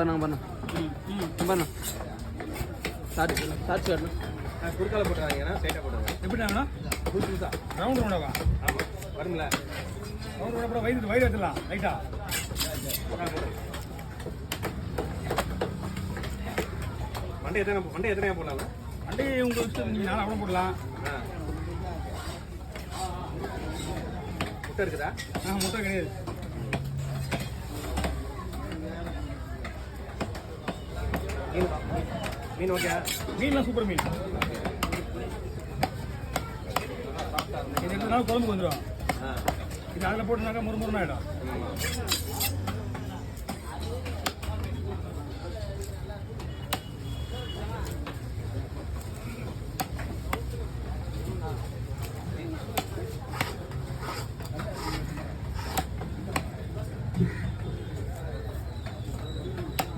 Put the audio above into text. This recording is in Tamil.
பண்ணு பண்ணு சாட்சி வரணும். குறுக்கால போட்டுறாங்கன்னா ஸ்ட்ரைட்டாக போட்டுருங்க. எப்படிண்ணா புதுசா ரவுண்ட் ரவுண்டாவா? ஆமாம் வருங்களா ரவுண்ட் ரவுண்ட் அப்புறம் வயிறு வச்சிடலாம் ரைட்டா. மண்டை எத்தனை போடலாம்? மண்டை உங்களுக்கு இஷ்டம், நீங்கள் நானும் அவ்வளோ போடலாம். முட்டை இருக்குதா? முட்டை கிடையாது. மீன் ஓகே, மீன்லாம் சூப்பர் மீன். இது 2 நாள் குழம்புக்கு வந்துடும். இது அதில் போட்டுனாக்கா முறுமுறுன்னு ஆகிடும்.